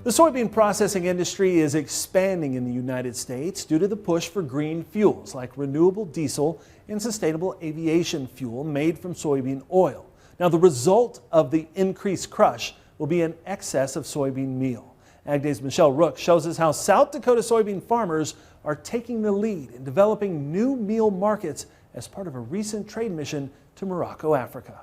The soybean processing industry is expanding in the United States due to the push for green fuels like renewable diesel and sustainable aviation fuel made from soybean oil. Now, the result of the increased crush will be an excess of soybean meal. Ag Day's Michelle Rook shows us how South Dakota soybean farmers are taking the lead in developing new meal markets as part of a recent trade mission to Morocco, Africa.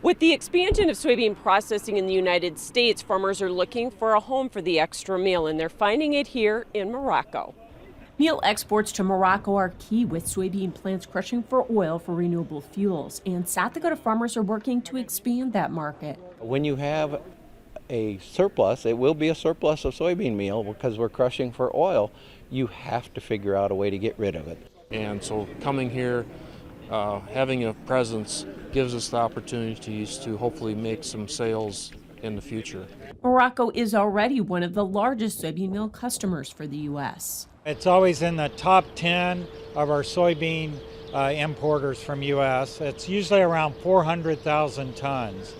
With the expansion of soybean processing in the United States, farmers are looking for a home for the extra meal, and they're finding it here in Morocco. Meal exports to Morocco are key, with soybean plants crushing for oil for renewable fuels, and South Dakota farmers are working to expand that market. When you have a surplus, it will be a surplus of soybean meal because we're crushing for oil, you have to figure out a way to get rid of it. And so coming here, having a presence gives us the opportunities to hopefully make some sales in the future. Morocco is already one of the largest soybean meal customers for the U.S. It's always in the top 10 of our soybean importers from U.S. It's usually around 400,000 tons.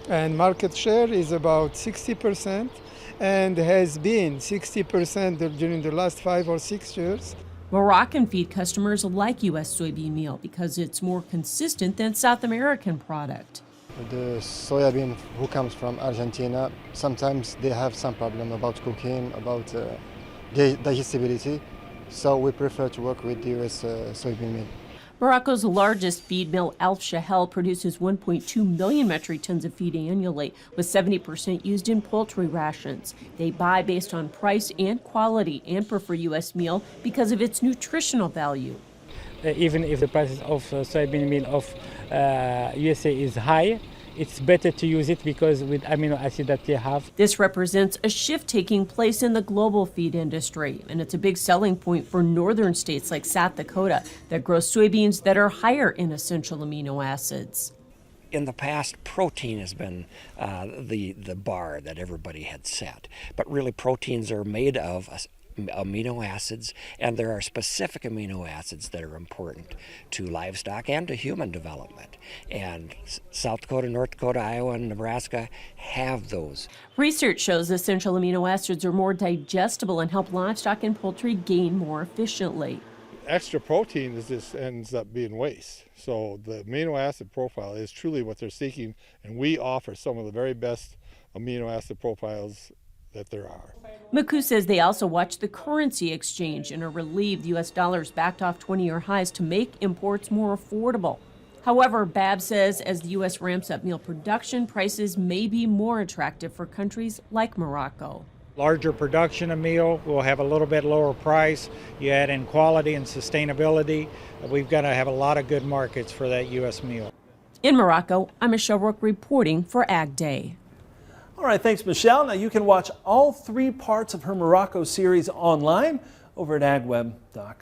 And market share is about 60% and has been 60% during the last 5 or 6 years. Moroccan feed customers like U.S. soybean meal because it's more consistent than South American product. The soybean who comes from Argentina, sometimes they have some problem about cooking, about digestibility, so we prefer to work with the U.S. soybean meal. Morocco's largest feed mill, Al Shahel, produces 1.2 million metric tons of feed annually, with 70% used in poultry rations. They buy based on price and quality and prefer U.S. meal because of its nutritional value. Even if the price of soybean meal of USA is high, it's better to use it because with amino acid that they have. This represents a shift taking place in the global feed industry, and it's a big selling point for northern states like South Dakota that grow soybeans that are higher in essential amino acids. In the past, protein has been the bar that everybody had set, but really proteins are made of amino acids, and there are specific amino acids that are important to livestock and to human development. And South Dakota, North Dakota, Iowa, and Nebraska have those. Research shows essential amino acids are more digestible and help livestock and poultry gain more efficiently. Extra protein just ends up being waste. So the amino acid profile is truly what they're seeking, and we offer some of the very best amino acid profiles that there are. Maku says they also watch the currency exchange and are relieved the U.S. dollars backed off 20-year highs to make imports more affordable. However, Babb says as the U.S. ramps up meal production, prices may be more attractive for countries like Morocco. Larger production of meal will have a little bit lower price. You add in quality and sustainability. We've got to have a lot of good markets for that U.S. meal. In Morocco, I'm Michelle Rook reporting for Ag Day. All right, thanks, Michelle. Now you can watch all 3 parts of her Morocco series online over at agweb.com.